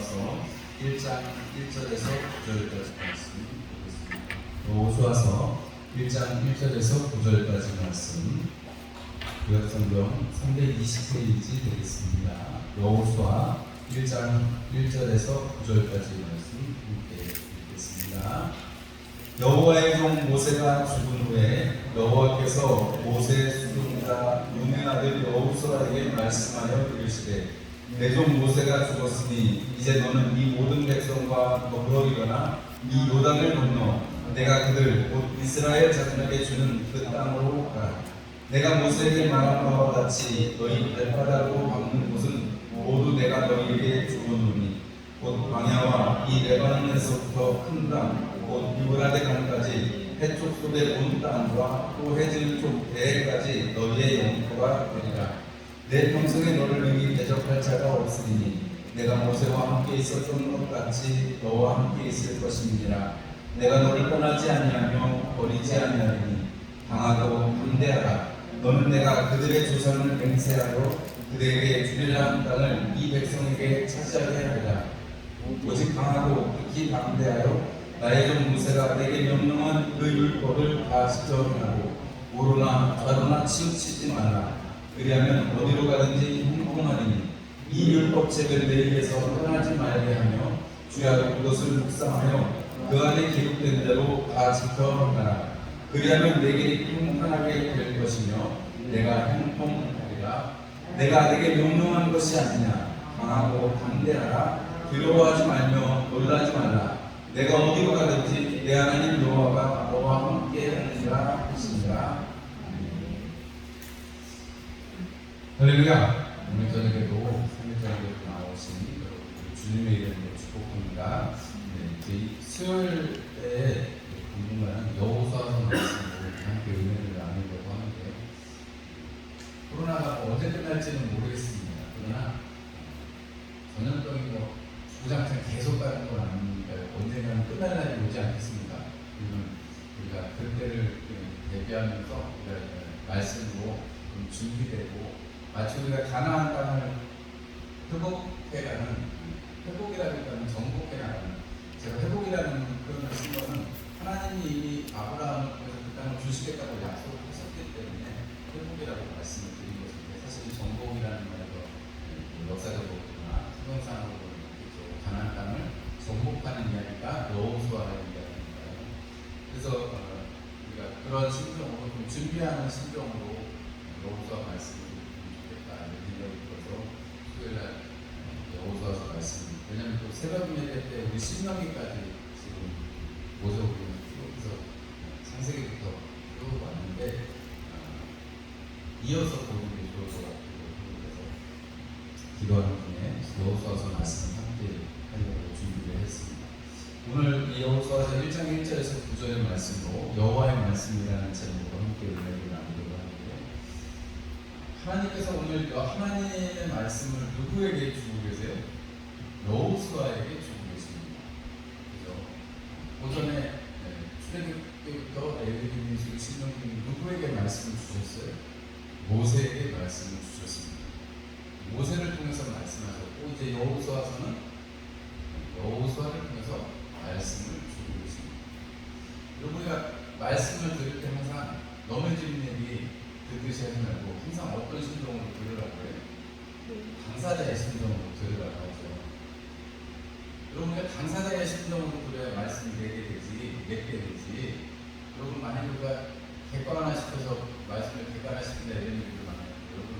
여호수아서 1장 1절에서 9절까지 말씀 보겠습니다. 여호수아서 1장 1절에서 9절까지 말씀, 구약성경 320페이지 되겠습니다. 여호수아 1장 1절에서 9절까지 말씀 함께 읽겠습니다. 여호와의 종 모세가 죽은 후에 여호와께서 모세의 수종자 눈의 아들 여호수아에게 말씀하여 이르시되, 내 종 모세가 죽었으니 이제 너는 이 모든 백성과 더불어리거나 이 요단을 건너 내가 그들 곧 이스라엘 자손에게 주는 그 땅으로 가라. 내가 모세에게 말한 바와 같이 너희 발바닥으로 밟는 곳은 모두 내가 너희에게 주었노니 곧 광야와 이 레바논에서부터 큰 땅 곧 유브라데 강까지 해쪽 속의 온 땅과 또 해질 쪽 대해까지 너희의 영토가 되리라. 내 평생에 너를 능히 대적할 자가 없으리니 내가 모세와 함께 있었던 것 같이 너와 함께 있을 것임이니라. 내가 너를 떠나지 아니하며 버리지 아니하리니 당하고 반대하라. 너는 내가 그들의 조상을 맹세하여 그들에게 주리라 한 땅을 이 백성에게 차지하게 하리라. 오직 강하고 극히 방대하여 나의 종 모세가 내게 명령한 그 율법을 다 지켜 행하고 오로나 좌로나 치우치지 말라. 그리하면 어디로 가든지 형통하리니 이 율법책을 내 입에서 떠나지 말게 하며 주야로 그것을 묵상하여 그 안에 기록된 대로 다 지켜 행하라. 그리하면 내게 평안하게 될 것이며 내가 형통하리라. 내가 내게 명령한 것이 아니냐. 강하고 반대하라. 두려워하지 말며 놀라지 말라. 내가 어디로 가든지 내 하나님 여호와가 너와 함께 하느니라 하시니라. 할렐루야. 오늘 저녁에도 성경에도 나오신 주님의 이름으로 축복합니다. 저희 수요일에 공부하는 여호수아서 말씀으로 함께 은혜를 나누려고 하는데, 코로나가 언제 끝날지는 모르겠습니다. 그러나 전염병이 주구장창 계속 가는 건 아닙니까? 언젠가는 끝날 날이 오지 않겠습니까? 우리가 그때를 대비하면서 우리가 말씀으로 좀 준비되고, 마치 우리가 가나안 땅을 회복해가는, 회복이라기보다는 정복해가는, 제가 회복이라는 표현을 쓴 것은 하나님이 이미 아브라함을 통해서 그 땅을 주시겠다고 약속하셨기 때문에 회복이라고 말씀을 드린 것인데, 사실 정복이라는 말도 역사적으로나 성경상으로 가나안 땅을 정복하는 이야기가 여호수아의 이야기입니다. 그래서 우리가 그런 심정으로 좀 준비하는 심정으로 여호수아 말씀을 듣면 좋겠다 이런 생각이 들어서 수요일날 여호수아서 말씀, 왜냐하면 또 새벽 예배 때 우리 신명기까지 지금 모셔오고 그래서 창세기부터 쭉 왔는데 이어서 보는 게 좋을 것 같아요. 그래서 기도하는 중에 여호수아서 말씀을 함께 하려고 준비를 했습니다. 오늘 이 여호수아서 1장 1절에서 9절의 말씀으로 여호와의 말씀이라는 제목으로 함께 은혜를 나누려고 하는데, 하나님께서 오늘 하나님의 말씀을 누구에게 주고 계세요? 여호수아에게 주고 계십니다. 그죠? 오전에 출애굽 때부터 레위기, 신명기 누구에게 말씀을 주셨어요? 모세에게 말씀을 주셨습니다. 모세를 통해서 말씀하셨고, 이제 여호수아서는 여호수아를 통해서 말씀을 주고 계십니다. 그리고 우리가 말씀을 들을 때 항상 넘어지는 얘기 듣듯이 하지 말고 항상 어떤 심정으로 들으라고 해요? 당사자의 심정으로 들으라고 하죠. 여러분, 우리가 당사자의 심정으로 들어야 말씀이 맺게 되지. 여러분, 만약 우리가 객관화시켜서 말씀을 객관화시킨다 이런 얘기를 많아요. 여러분,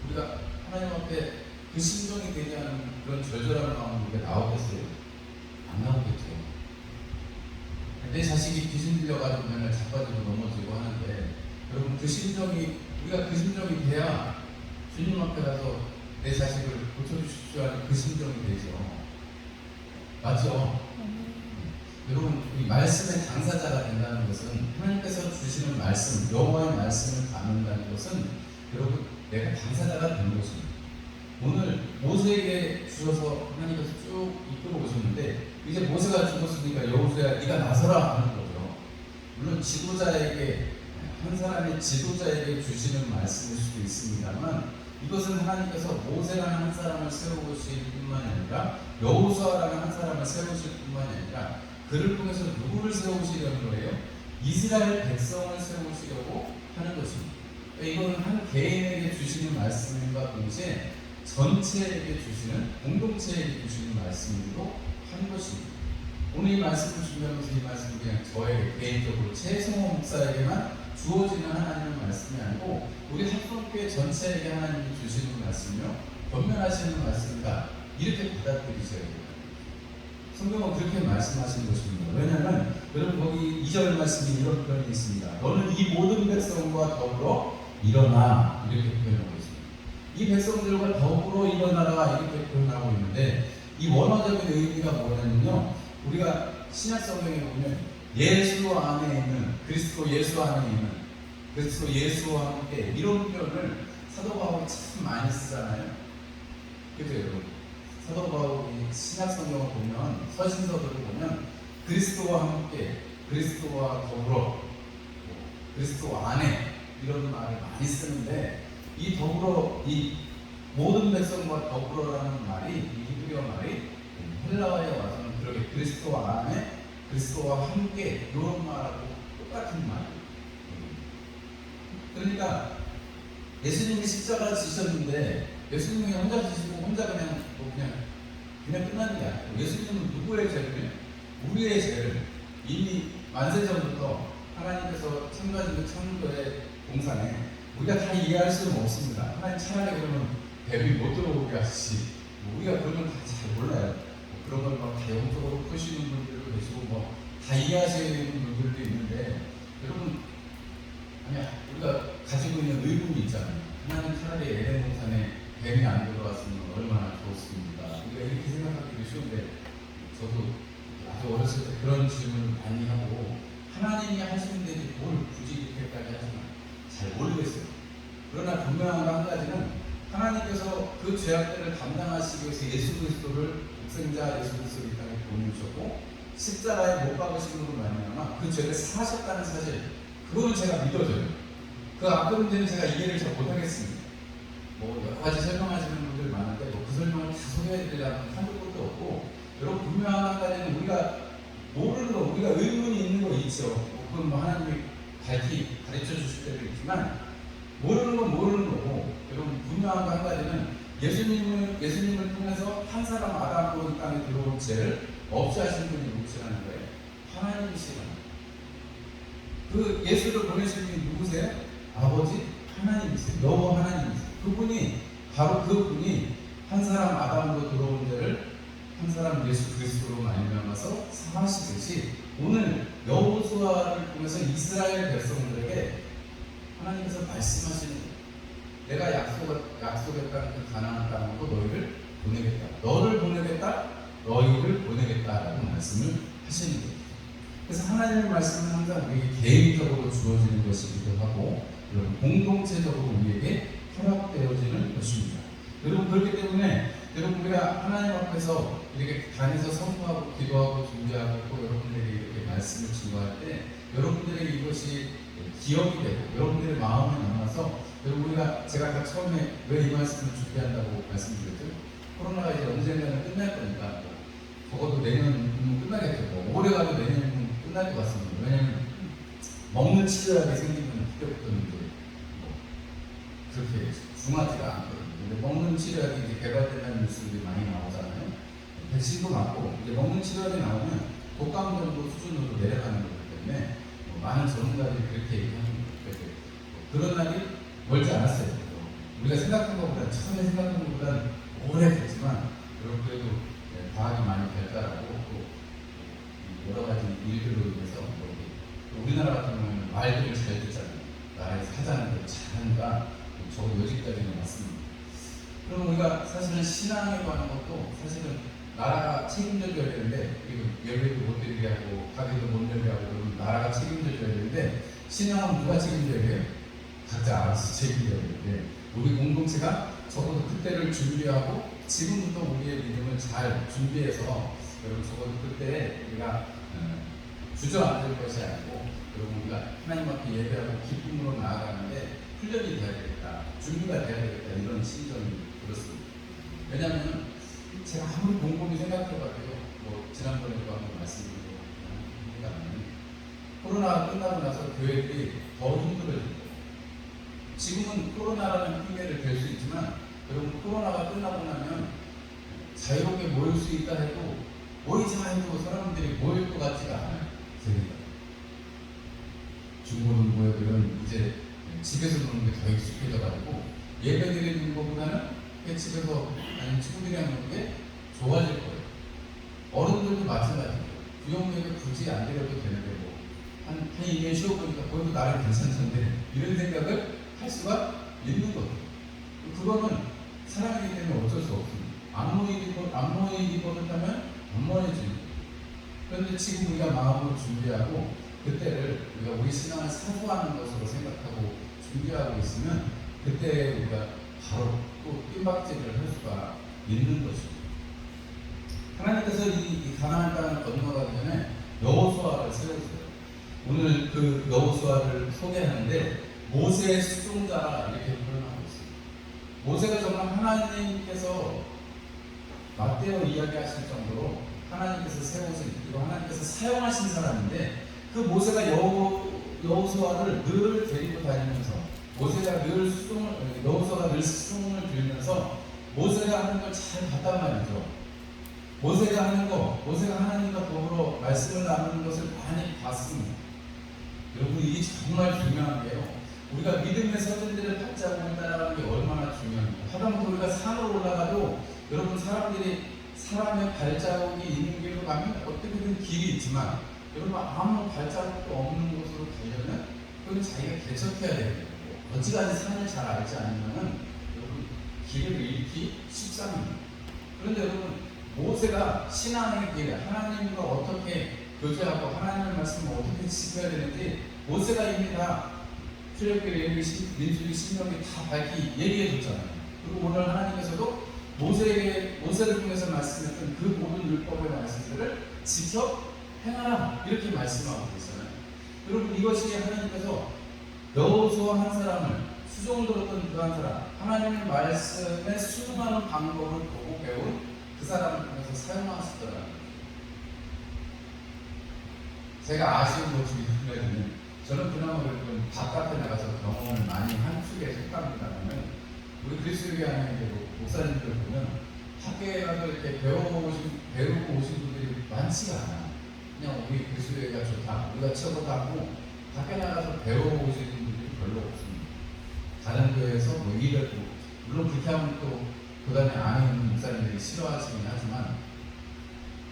우리가 하나님 앞에 그 심정이 되지 않은 그런 절절한 마음으로 우리가 나오겠어요? 안 나오겠죠. 내 자식이 귀신 들려가지고 맨날 자빠지고 넘어지고 하는데, 여러분, 그 심정이, 우리가 그 심정이 돼야 주님 앞에 가서 내 자식을 고쳐주십시오 하는 그 심정이 되죠. 맞죠? 여러분, 이 말씀의 당사자가 된다는 것은, 하나님께서 주시는 말씀, 여호와의 말씀을 받는다는 것은 여러분, 내가 당사자가 되는 것입니다. 오늘 모세에게 주셔서 하나님께서 쭉 이끌어 오셨는데, 이제 모세가 죽었으니까 여호수아야 네가 나서라 하는 거죠. 물론 지도자에게, 한 사람의 지도자에게 주시는 말씀일 수도 있습니다만, 이것은 하나님께서 모세라는 한 사람을 세우실 뿐만이 아니라 여호수아라는 한 사람을 세우실 뿐만이 아니라 그를 통해서 누구를 세우시려는 거예요? 이스라엘 백성을 세우시려고 하는 것입니다. 이거는 한 개인에게 주시는 말씀과 동시에 전체에게 주시는, 공동체에게 주시는 말씀으로 하는 것입니다. 오늘 이 말씀을 준비하면서 이 말씀은 그냥 저에게 개인적으로 최승호 목사에게만 주어지는 하나님의 말씀이 아니고 우리 합성교회 전체에게 하나님이 주시는 말씀이요, 권면하시는 말씀이다, 이렇게 받아들이셔야 돼요. 성경은 그렇게 말씀하시는 것입니다. 왜냐하면 여러분 거기 2절 말씀이 이런 표현이 있습니다. 너는 이 모든 백성과 더불어 일어나, 이렇게 표현하고 있습니다. 이 백성들과 더불어 일어나라, 이렇게 표현하고 있는데 이 원어적인 의미가 뭐냐면요, 우리가 신약 성경에 보면 예수 안에 있는, 그리스도 예수 안에 있는, 그리스도 예수와 함께, 이런 표현을 사도 바울이 참 많이 쓰잖아요. 그죠 여러분? 사도 바울이 신약 성경을 보면, 서신서들을 보면 그리스도와 함께, 그리스도와 더불어, 그리스도 안에, 이런 말을 많이 쓰는데 이 더불어, 이 모든 백성과 더불어라는 말이, 이 히브리어 말이 헬라어에 와서는 그렇게 그리스도 안에, 그리스도와 함께, 이런 말하고 똑같은 말이에요. 그러니까 예수님이 십자가를 지셨는데 예수님이 혼자 지시고 혼자 그냥 끝나는 게 아니고, 예수님은 누구의 죄를? 우리의 죄를 이미 만세전부터 하나님께서 창조하신 창조의 동산에 우리가 다 이해할 수는 없습니다. 하나님 차라리 그러면 뱀이 못 들어오게 하시지, 우리가 그런 걸 잘 몰라요. 그런 걸 막 대형적으로 푸시는 분들도 계시고 다 이해하시는 분들도 있는데, 여러분 아니야, 우리가 가지고 있는 의문이 있잖아요. 하나님 차라리 에덴 동산에 뱀이 안 들어왔으면 얼마나 좋았습니다. 우리가 이렇게 생각하기 쉬운데, 저도 아주 어렸을 때 그런 질문을 많이 하고, 하나님이 하시는 데지 뭘 굳이 이렇게까지 하시나 잘 모르겠어요. 그러나 분명한 한 가지는 하나님께서 그 죄악들을 담당하시기 위해서 예수 그리스도를, 독생자 예수 그리스도를 이 땅에 보내주셨고 십자가에 못 박으심으로 말미암아 그 죄를 사하셨다는 사실, 그거는 제가 믿어져요. 그 앞에 문제는 제가 이해를 잘 못하겠습니다. 여러 가지 설명하시는 분들 많은데 그 설명을 다 소개해드리려면 한두 곳도 없고, 여러분 분명한 한 가지는 우리가 모르는 거, 우리가 의문이 있는 거 있죠. 그건 하나님이 밝히 가르쳐 주실 때도 있지만 모르는 건 모르는 거고, 여러분 분명한 한 가지는 예수님을 통해서 한 사람 아담으로 이 땅에 들어온 죄를 없이 하신 분이 누구시라는 거예요? 하나님이시라는 거예요. 그 예수를 보내신 분이 누구세요? 아버지 하나님이세요. 여호와 하나님이세요. 그분이, 바로 그분이 한 사람 아담으로 들어온 죄를 한 사람 예수 그리스도로 말미암아서 사하시듯이 오늘 여호수아를 통해서 이스라엘 백성들에게 하나님께서 말씀하시는 거예요. 내가 약속했던 그 가나안 땅으로 너희를 보내겠다. 너를 보내겠다. 너희를 보내겠다라는 말씀을 하시는 거예요. 그래서 하나님의 말씀은 항상 우리에게 개인적으로 주어지는 것이기도 하고, 여러분 공동체적으로 우리에게 허락되어지는 것입니다. 여러분 그렇기 때문에 여러분 우리가 하나님 앞에서 이렇게 다니서 선포하고 기도하고 존재하고 또 여러분들에게 이렇게 말씀을 증거할 때 여러분들에게 이것이 기억이 되고 여러분들의 마음에 남아서, 여러분 제가 아까 처음에 왜 이 말씀을 준비한다고 말씀드렸죠? 코로나가 이제 언젠가는 끝날 거니까 적어도 내년은 끝나겠죠. 올해 가도 내년은 끝날 것 같습니다. 왜냐면 먹는 치료약이 생기면 그때부터 이제 그렇게 중하지가 않거든요. 근데 먹는 치료약이 이제 개발된다는 뉴스들이 많이 나오잖아요. 백신도 맞고 이제 먹는 치료약이 나오면 독감 정도 수준으로 내려가는 거기 때문에 많은 전문가들이 그렇게 얘기하는 거예요. 그런 날이 멀지 않았어요. 우리가 생각한 것보다, 처음에 생각한 것보다 오래됐지만 여러분 그래도 과학이 많이 발달하고 또 여러 가지 일들로 인해서 우리나라 같은 경우는 말들을 잘 듣잖아요. 나라에서 하자는 걸 잘하니까 적어도 여기까지는 왔습니다. 그럼 우리가 사실은 신앙에 관한 것도 사실은 나라가 책임져줘야 되는데, 예배도 못 드리게 하고 가게도 못 열게 하고 그러면 나라가 책임져줘야 되는데, 신앙은 누가 책임져야 돼요? 각자 알아서 책임져야 되는데, 우리 공동체가 적어도 그때를 준비하고 지금부터 우리의 믿음을 잘 준비해서 여러분 적어도 그때 우리가 주저앉을 것이 아니고 여러분 우리가 하나님 앞에 예배하고 기쁨으로 나아가는데 훈련이 돼야 되겠다, 준비가 돼야 되겠다, 이런 심정이 들었습니다. 왜냐하면 제가 아무리 곰곰이 생각해봐도요, 뭐 지난번에도 한번 말씀드리고 합니다만, 코로나가 끝나고 나서 교회들이 더 힘들어지고, 지금은 코로나라는 핑계를 댈 수 있지만, 여러분 코로나가 끝나고 나면 자유롭게 모일 수 있다 해도 모이자 해도 사람들이 모일 것 같지가 않아요. 중고등 모여들은 이제 집에서 노는 게 더 익숙해져가지고 예배 드리는 것보다는 집에서 아니면 친구들이랑 노는 게 좋아질 거예요. 어른들도 마찬가지예요. 부모님에게 굳이 안 드려도 되는데 한 2년 쉬어보니까 그것도 나름 괜찮던데 이런 생각을 할 수가 있는 거죠. 그거는 사랑이기 때문에 어쩔 수 없습니다. 안 모이기 버릇하면 안 모여지는 거예요. 그런데 지금 우리가 마음으로 준비하고 그때를 우리가 우리 신앙을 사수하는 것으로 생각하고 준비하고 있으면 그때 우리가 바로 또 뜀박질을 할 수가 있는 것입니다. 하나님께서 이 가나안 땅을 건너가기 전에 여호수아를 세우세요. 오늘 그 여호수아를 소개하는데 모세의 수종자라 이렇게 표현하고 있습니다. 모세가 정말 하나님께서 맞대어 이야기하실 정도로 하나님께서 세우신, 그리고 하나님께서 사용하신 사람인데, 그 모세가 여호수아를 늘 데리고 다니면서 여호수아가 늘 수종을 들면서 모세가 하는 걸 잘 봤단 말이죠. 모세가 하나님과 더불어 말씀을 나누는 것을 많이 봤습니다. 여러분, 이게 정말 중요한 게요, 우리가 믿음의 서신들을 받자고 따라가는 게 얼마나 중요합니까? 하다못해 우리가 산으로 올라가도 여러분, 사람의 발자국이 있는 길로 가면 어떻게든 길이 있지만, 여러분 아무 발자국도 없는 곳으로 가려면 그건 자기가 개척해야 되는 거고, 어찌까지 산을 잘 알지 않으면은 여러분 길을 잃기 십상입니다. 그런데 여러분, 모세가 신앙의 길, 하나님과 어떻게 교제하고 하나님의 말씀을 어떻게 지켜야 되는지 모세가 이미 다 출애굽기, 민수기, 신명기 다 밝히 얘기해 줬잖아요. 그리고 오늘 하나님께서도 모세를 통해서 말씀했던 그 모든 율법의 말씀들을 지켜 행하라 이렇게 말씀하고 있어요. 여러분, 이것이 하나님께서 여호수아 한 사람을, 수종을 들었던 그 한 사람, 하나님의 말씀에 순응하는 방법을 보고 배운 그 사람을 통해서 사용하시더라고요. 제가 아쉬운 것 중에 하나는, 저는 그나마 그래도 바깥에 나가서 경험을 많이 한 축에 속합니다만, 우리 그리스도교 하는 목사님들 보면 학교에 가서 이렇게 배우고 오신 분들이 많지가 않아요. 그냥 우리 그리스도교가 좋다, 우리가 최고다고 밖에 나가서 배우고 오시는 분들이 별로 없습니다. 다른 교회에서 뭐 일을, 물론 그렇게 하면 또 교단에 안에 있는 목사님들이 싫어하시긴 하지만,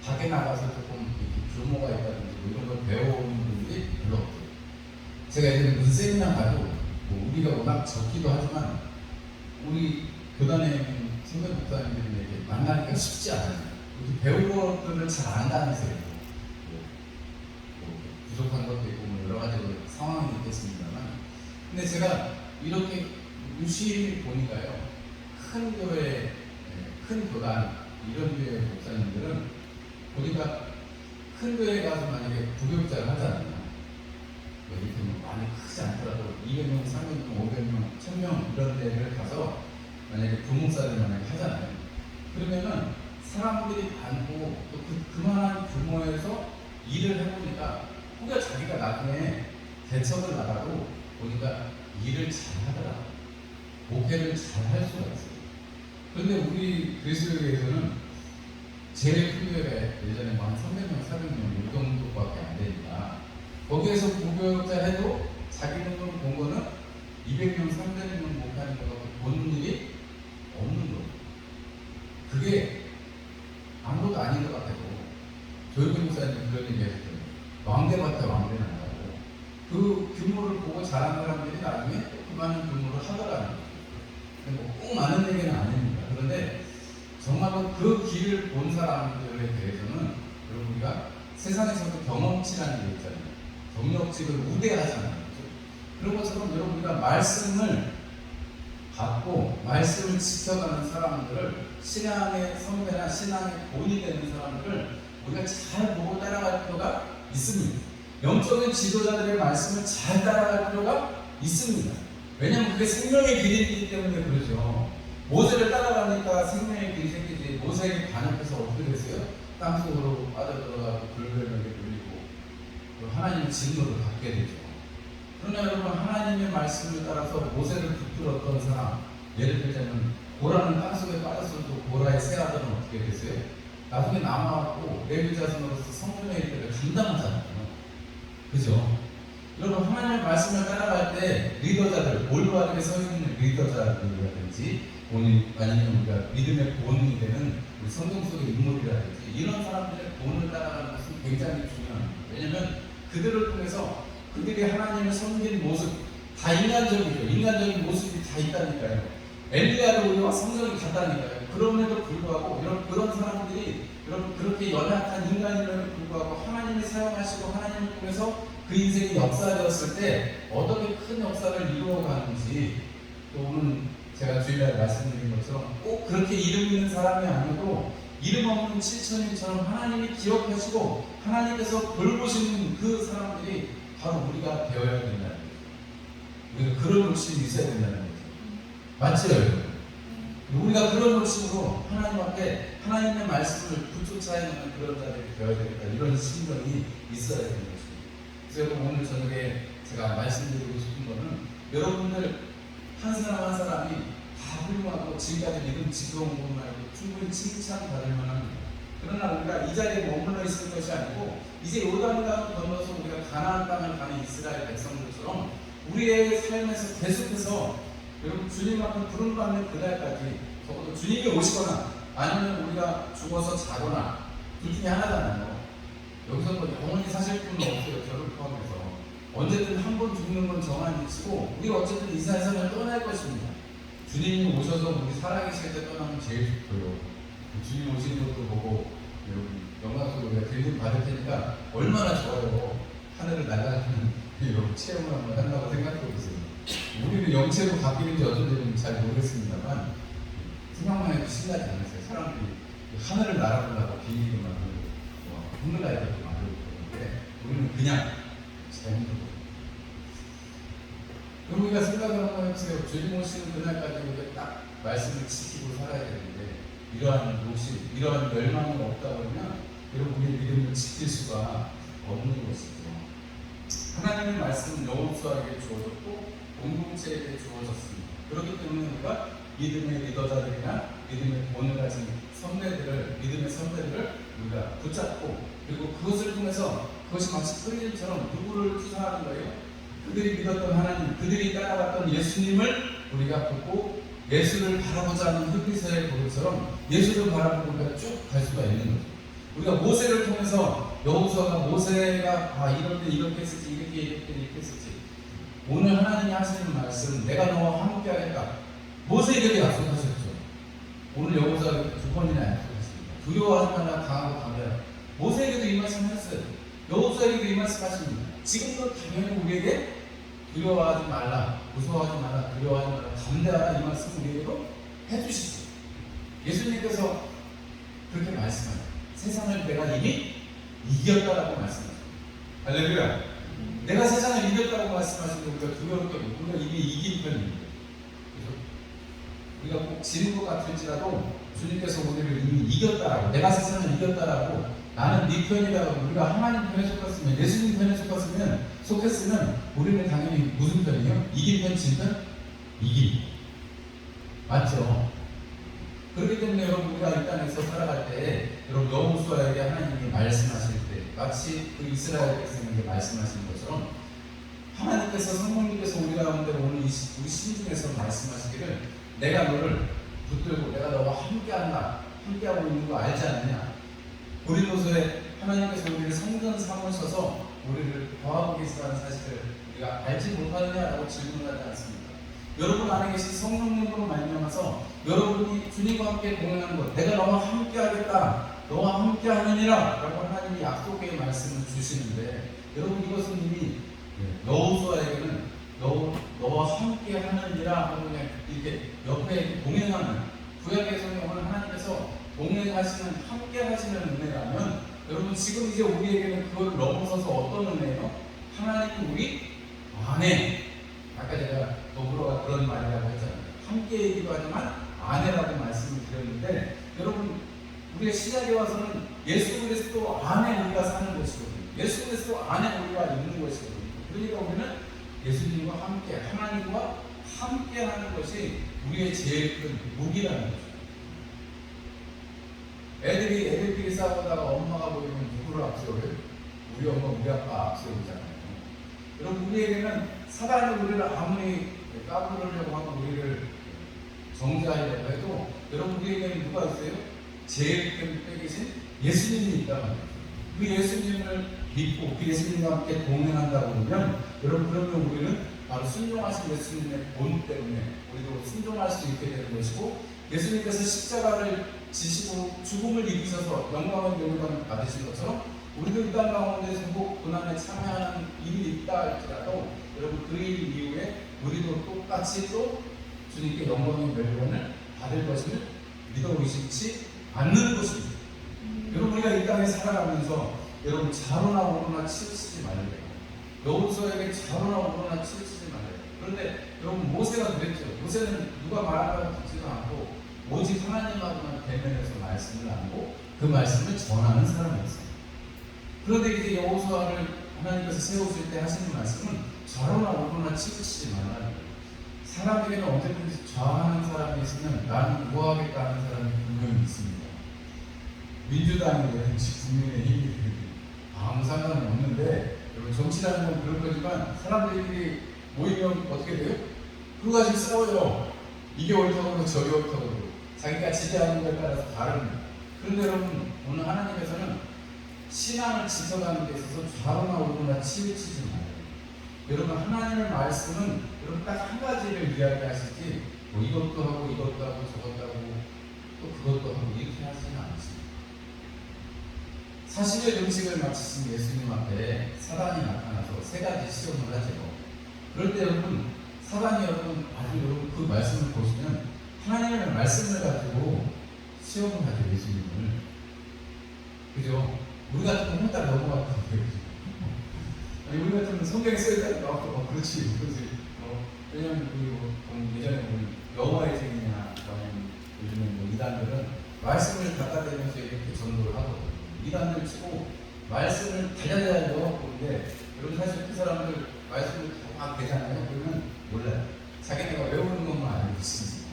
밖에 나가서 조금 규모가 있다든지 뭐 이런 걸 배워오는 분들이 별로 없어요. 제가 예전에 무슨 세미나 가도 뭐 우리가 워낙 적기도 하지만 우리 교단에 있는 선배 목사님들에게 만나기가 쉽지 않아요. 배운 것들을 잘 안다면서요. 부족한 것도 있고 뭐 여러 가지 상황이 있겠습니다만, 근데 제가 이렇게 유심히 보니까요, 큰 교회, 큰 교단, 이런 교회 목사님들은 보니까 큰 교회 가서 만약에 부교육자를 하잖아요. 이렇게 많이 크지 않더라도 200명, 300명, 500명, 1000명 이런 데를 가서 만약에 부목사를 만약에 하잖아요. 그러면은 사람들이 많고 또 그만한 규모에서 일을 해보니까 혹여 자기가 나중에 대척을 나가도 보니까 일을 잘 하더라고요. 목회를 잘 할 수가 있어요. 그런데 우리 그리스도교에서는 제일 큰 교회가 예전에 한 300명, 400명 이 정도밖에 안 되니까 거기에서 부교육자 해도 자기 눈으로 본 거는 200명, 300명 목하는 거가 본 일이 없는 거예요. 그게 아무것도 아닌 것 같아도 조용히 목사님 그런 얘기 하셨더니 왕대밭에 왕대는 한다고, 그 규모를 보고 자란 사람들이 나중에 그 많은 규모를 하더라는 거예요. 꼭 많은 얘기는 아닙니다. 그런데 정말로 그 길을 본 사람들에 대해서는 여러분, 우리가 세상에서도 경험치라는 게 있잖아요. 경력직을 우대하잖아요. 그런 것처럼 여러분, 우리가 말씀을 받고 말씀을 지켜가는 사람들을, 신앙의 선배나 신앙의 본이 되는 사람들을 우리가 잘 보고 따라갈 필요가 있습니다. 영적인 지도자들의 말씀을 잘 따라갈 필요가 있습니다. 왜냐면 그게 생명의 길이기 때문에 그러죠. 모세를 따라가니까 생명의 길이 생기지. 모세에게 반역해서 어떻게 됐어요? 땅속으로 빠져들어가고 불뱀에게 물리고 하나님의 진노를 받게 되죠. 그러나 여러분, 하나님의 말씀을 따라서 모세를 붙들었던 사람, 예를 들자면 고라는 땅속에 빠졌어도 고라의 세 아들은 어떻게 됐어요? 나중에 남아왔고 레위 자손으로서 성전의 일들을 감당하잖아요. 그죠? 여러분, 하나님의 말씀을 따라갈 때 리더자들, 올바르게 서 있는 리더자들이라든지 아니면 우리가 믿음의 본이 되는 우리 성경 속의 인물이라든지 이런 사람들의 본을 따라가는 것은 굉장히 중요합니다. 왜냐하면 그들을 통해서 그들이 하나님을 섬기는 모습, 다 인간적이죠. 인간적인 모습이 다 있다니까요. 엘리야도 우리와 성격이 같다니까요. 그럼에도 불구하고 그런 사람들이 여러분 그렇게 연약한 인간임에도 불구하고 하나님이 사용하시고 하나님을 통해서 그 인생이 역사되었을 때 어떻게 큰 역사를 이루어가는지, 또 오늘 제가 주일날 말씀드린 것처럼 꼭 그렇게 이름 있는 사람이 아니고 이름 없는 칠천인처럼 하나님이 기억하시고 하나님께서 돌보시는 그 사람들이 바로 우리가 되어야 된다는 거죠. 우리가 그런 욕심이 있어야 된다는 거죠. 맞죠, 여러분? 우리가 그런 욕심으로 하나님 앞에 하나님의 말씀을 붙여차야 하는 그런 자들이 되어야 되겠다, 이런 심정이 있어야 되는 거죠. 그래서 여러분, 오늘 저녁에 제가 말씀드리고 싶은 거는 여러분들 한 사람 한 사람이 다 훌륭하고 지금까지 믿음 지켜온 것 말고 충분히 칭찬받을 만합니다. 그러나 우리가 이 자리에 머물러 있을 것이 아니고 이제 요단강을 건너서 우리가 가나안 땅을 가는 이스라엘 백성들처럼 우리의 삶에서 계속해서 여러분 주님 앞에 부름받는 그날까지 적어도 주님이 오시거나 아니면 우리가 죽어서 자거나 둘 중에 하나잖아요. 여기서 뭐 영원히 사실 분은 없어요. 저를 포함해서. 언제든 한 번 죽는 건 정한 이치고 우리가 어쨌든 이 세상을 떠날 것입니다. 주님이 오셔서 우리 살아계실 때 떠나면 제일 좋고요. 주님 오시는 것도 보고 여러분 영광스러워 우리가 들림 받을 테니까 얼마나 좋아요. 하늘을 날아가는 이런 체험을 한번 한다고 생각해 보세요. 우리는 영체로 바뀌는지 어쩐지 잘 모르겠습니다만 생각만 해도 신나지 않으세요? 사람들이 하늘을 날아보려고 비행기도 만들고 하늘나라도 만들고 그러는데 우리는 그냥 재밌는 거예요. 그럼 우리가 생각을 한번 해보세요. 주님 오시는 그날까지 우리가 딱 말씀을 지키고 살아야 되는데 이러한 욕심, 이러한 열망이 없다 보면 여러분 우리의 믿음을 지킬 수가 없는 것이죠. 하나님의 말씀은 여호수아에게 주어졌고 공동체에게 주어졌습니다. 그렇기 때문에 우리가 믿음의 리더자들이나 믿음의 본을 가진 믿음의 선배들을 우리가 붙잡고 그리고 그것을 통해서 그것이 마치 프리즘처럼 누구를 투사하는 거예요? 그들이 믿었던 하나님, 그들이 따라갔던 예수님을 우리가 보고 예수를 바라보자 하는 흑비서의 고백처럼 예수를 바라보고 우리가 쭉 갈 수가 있는 거죠. 우리가 모세를 통해서 여호수아가 모세가 이럴 때 이렇게 했었지, 이렇게 했었지. 오늘 하나님이 하시는 말씀, 내가 너와 함께 하겠다. 모세에게 약속하셨죠. 오늘 여호수아에게 두 번이나 약속하십니다. 두려워하지 말라, 강하고 담대하라. 모세에게도 이 말씀 하셨어요. 여호수아에게도 이 말씀 하십니다. 지금도 당연히 우리에게 두려워하지 말라, 무서워하지 말라, 두려워하지 말라, 담대하라, 이 말씀 우리에게도 해주시죠. 예수님께서 그렇게 말씀합니다. 세상을 내가 이미 이겼다라고 말씀하십니다. 할렐루야. 내가 세상을 이겼다고 말씀하시는데 우리가 두려울 게 없고 우리가 이미 이긴 편입니다. 우리가 꼭 지는 것 같을지라도 주님께서 우리를 이미 이겼다라고, 내가 세상을 이겼다라고, 나는 네 편이라고, 우리가 하나님 편에 속았으면, 예수님 편에 속했으면 우리는 당연히 무슨 편이에요? 이긴 편, 진 편? 이긴. 맞죠? 그렇기 때문에 여러분 우리가 이 땅에서 살아갈 때 여러분 여호수아에게 하나님이 말씀하실 때 마치 그 이스라엘 백성에게 말씀하시는 것처럼 하나님께서 성령님께서 우리 가운데 오늘 우리 심중에서 말씀하시기를 내가 너를 붙들고 내가 너와 함께한다, 함께하고 있는 거 알지 않느냐. 고린도서에 하나님께서 우리를 성전 삼으셔서 우리를 거하고 계시다는 사실을 우리가 알지 못하느냐라고 질문하지 않습니까? 여러분 안에 계신 성령님으로 말미암아서 여러분이 주님과 함께 공연하는 것, 내가 너와 함께하겠다, 너와 함께하느니라 라고 하나님이 약속의 말씀을 주시는데 여러분 이것은 이미 여호수아에게는 너와 함께하느니라 하고 그냥 이렇게 옆에 동행하는, 구약의 성경은 하나님께서 동행하시는, 함께하시는 은혜라면 여러분 지금 이제 우리에게는 그걸 넘어서서 어떤 은혜예요? 하나님이 우리 안에 아까 제가 더불어가 그런 말이라고 했잖아요. 함께이기도 하지만 아내라고 말씀을 드렸는데, 여러분 우리가 시작에 와서는 예수 그리스도 안에 우리가 사는 것이거든요. 예수 그리스도 안에 우리가 있는 것이거든요. 그러니까 우리는 예수님과 함께, 하나님과 함께 하는 것이 우리의 제일 큰 무기라는 거죠. 애들끼리 싸우다가 엄마가 보이면 누구를 앞세워요? 우리 엄마, 우리 아빠 앞세우잖아요. 여러분, 우리에게는 사단이 우리를 아무리 까부르려고 하고 우리를 정죄하려고 해도, 여러분 우리에게는 누가 있어요? 제일 큰 빼기신 예수님이 있단 말이에요. 그 예수님을 믿고 그 예수님과 함께 동행한다고 그러면, 여러분 그러면 우리는 바로 순종하신 예수님의 본 때문에 우리도 순종할 수 있게 되는 것이고, 예수님께서 십자가를 지시고 죽음을 이기셔서 영광의 영광을 받으신 것처럼 우리도 이 땅 가운데서 꼭 고난에 참여하는 일이 있다 할지라도, 여러분 그 일 이후에 우리도 똑같이 또 주님께 영광의 멸관을 받을 것을 믿어 의심치 않는 것입니다. 여러분 우리가 이 땅에 살아가면서 여러분 자로나 오로나 치우치지 말래요. 여호수아에게 자로나 오로나 치우치지 말래요. 그런데 여러분 모세가 그랬죠. 모세는 누가 말한다고 듣지도 않고 오직 하나님하고만 대면해서 말씀을 나누고 그 말씀을 전하는 사람이었어요. 그런데 이제 여호수아를 하나님께서 세우실 때 하시는 말씀은 자로나 오로나 치우치지 말라는 거예요. 사람에게는 언제든지 좌하는 사람이 있으면 나는 우하겠다 하는 사람이 분명히 있습니다. 민주당이든지 국민의힘이든지 아무 상관은 없는데, 여러분 정치라는 건 그런 거지만 사람들끼리 모이면 어떻게 돼요? 그거 가지고 싸워요. 이게 옳다고 그러고 저게 옳다고 그러고 자기가 지지하는 것에 따라서 다른. 그런데 여러분 오늘 하나님께서는 신앙을 지켜가는 데 있어서 좌로나 우로나 치우치지 마요. 여러분 하나님의 말씀은 여러분 딱 한 가지를 이야기하시지 뭐 이것도 하고 이것도 하고 저것도 하고 또 그것도 하고 이렇게 하지는 않습니다. 40일 음식을 마치신 예수님 앞에 사단이 나타나서 세 가지 시험을 하죠. 그럴 때 여러분 사단이 여러분 아주 여러분 그 말씀을 보시면 하나님의 말씀을 가지고 시험을 하죠. 예수님을. 그죠? 우리 같으면 혼자 넘어갈 것 같아요. 아니, 우리 같으면 성경에 써있다니까 그렇지 왜냐면 예전에 보면 여호와의 증인이나 요즘에 이단들은 말씀을 갖다 대면서 이렇게 전도를 하거든요. 이단들 치고 말씀을 달달달 넣어갖고 있는데, 여러분 사실 그 사람들 말씀을 막 되잖아요. 그러면 몰라요. 자기네가 외우는 것만 알고 있습니다.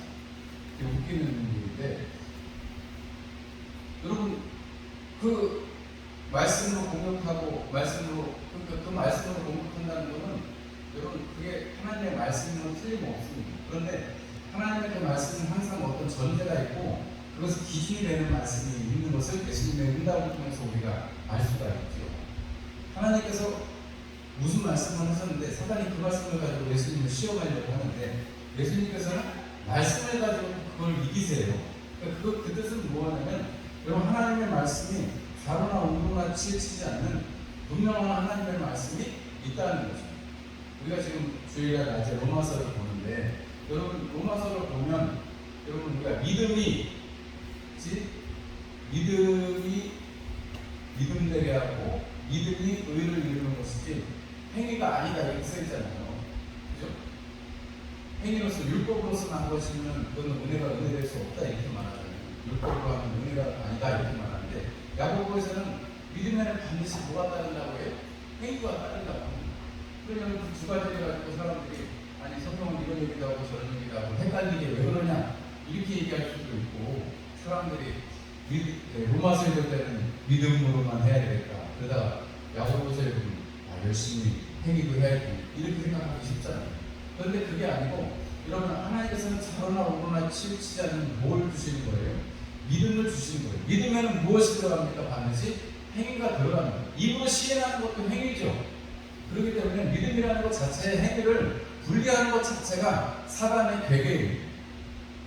되게 웃기는 일인데, 여러분 그 말씀으로 공격하고 그 말씀으로 공격한다는 것은 여러분 그게 하나님의 말씀은 틀림없습니다. 그런데 하나님의 그 말씀은 항상 어떤 전제가 있고 그것이 기준이 되는 말씀이 있는 것을 예수님의 응답을 통해서 우리가 알 수가 있죠. 하나님께서 무슨 말씀을 하셨는데 사단이 그 말씀을 가지고 예수님을 시험하려고 하는데, 예수님께서는 말씀을 가지고 그걸 이기세요. 그러니까 그 뜻은 뭐냐면, 여러분 하나님의 말씀이 좌로나 우로나 치우치지 않는 분명한 하나님의 말씀이 있다는 거죠. 우리가 지금 주일날 낮에 로마서를 보는데, 여러분 로마서를 보면 여러분 우리가 믿음되게 하고 믿음이 의를 이루는 것이지 행위가 아니다 이렇게 써있잖아요. 그죠? 행위로서 율법으로서 난 것이면 그건 은혜가 은혜될 수 없다 이렇게 말하잖아요. 율법으로 하면 은혜가 아니다 이렇게 말하는데, 야고보에서는 믿음에는 반드시 뭐가 따른다고 해요? 행위가 따른다고 합니다. 그러면 그 두 가지를 가지고 사람들이 아니 성경은 이런 얘기도 하고 저런 얘기도 하고 헷갈리게 왜 그러냐 이렇게 얘기할 수도 있고, 사람들이 로마서 읽을 때는 믿음으로만 해야 되겠다, 그러다가 야고보서 읽으면 열심히 행위도 해야지 이렇게 생각하기 쉽잖아요. 그런데 그게 아니고, 여러분 하나님께서는 좌로나 우로나 치우치지 않는 뭘 주시는 거예요? 믿음을 주시는 거예요. 믿음에는 무엇이 들어갑니까? 반드시 행위가 들어갑니다. 입으로 시인하는 것도 행위죠. 그렇기 때문에 믿음이라는 것 자체의 행위를 분리하는 것 자체가 사단의 괴계예요.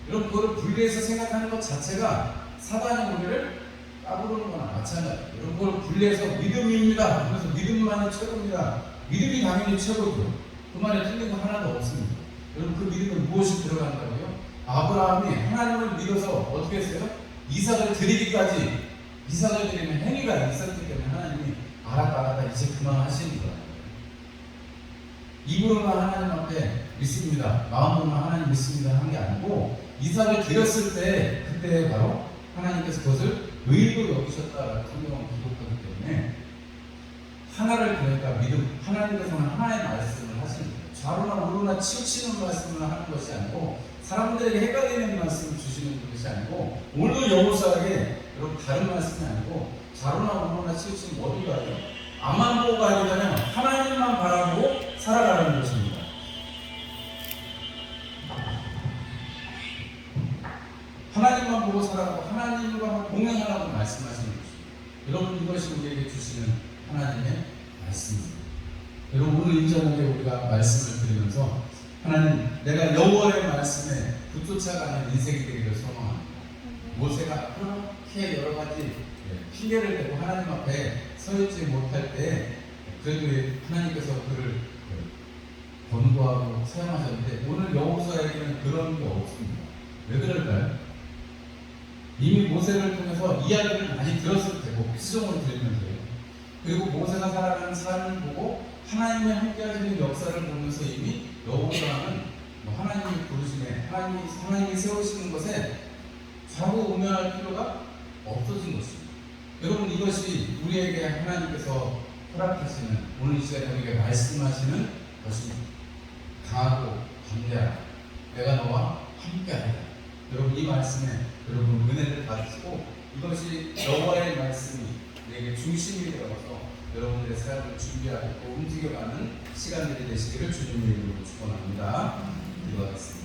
여러분 그거를 분리해서 생각하는 것 자체가 사단이 우리를 까부르는 거나 마찬가지예요. 여러분 그걸 분리해서 믿음입니다. 그래서 믿음만이 최고입니다. 믿음이 당연히 최고죠. 그 말에 틀린 거 하나도 없습니다. 여러분 그 믿음에 무엇이 들어간다고요? 아브라함이 하나님을 믿어서 어떻게 했어요? 이삭을 드리기까지, 이삭을 드리면 행위가 있었기 때문에 하나님이 알았다 이제 그만하시는 거예요. 입으로만 하나님 앞에 믿습니다. 마음으로만 하나님 믿습니다 한 게 아니고 이삭을 드렸을 때 그때 바로 하나님께서 그것을 의로 여기셨다라고 성경은 기록하기 때문에 하나를 그러니까 믿음, 하나님께서는 하나의 말씀을 하시는 거예요. 좌로나 우로나 치우치는 말씀을 하는 것이 아니고 사람들에게 해가 되는 말씀을 주시는 것이 아니고 오늘 여호수아에게 여러분 다른 말씀이 아니고 좌로나 우로나 치우치는 어디 가요? 앞만 보고 가야 되면 하나님만 바라보고 살아가라는 것입니다. 하나님만 보고 살아가고 하나님과 동행하라고 말씀하시는 것입니다. 여러분 이것이 우리에게 주시는 하나님의 말씀입니다. 여러분 오늘 이 저녁에 우리가 말씀을 드리면서 하나님 내가 여호와의 말씀에 붙쫓아가는 인생이 되기를 소망합니다. 모세가 그렇게 여러 가지 핑계를 대고 하나님 앞에 서 있지 못할 때 그래도 하나님께서 그를 권고하고 사용하셨는데 오늘 여호수아에게는 그런 게 없습니다. 왜 그럴까요? 이미 모세를 통해서 이야기를 많이 들었을 테고 수정을 들으면서요. 그리고 모세가 살아가는 삶을 보고 하나님의 함께하시는 역사를 보면서 이미 여호수아는 하나님이 부르시네, 하나님이 세우시는 것에 좌우우면할 필요가 없어진 것입니다. 여러분 이것이 우리에게 하나님께서 허락하시는 오늘 이 시간에 우리에게 말씀하시는 것입니다. 강하고 담대하라. 내가 너와 함께하리라. 여러분 이 말씀에 여러분 은혜를 받으시고 이것이 여호와의 말씀이 내게 중심이 되어서 여러분들의 삶을 준비하고 움직여가는 시간들이 되시기를 주님의 이름으로 축원합니다. 기도하겠습니다.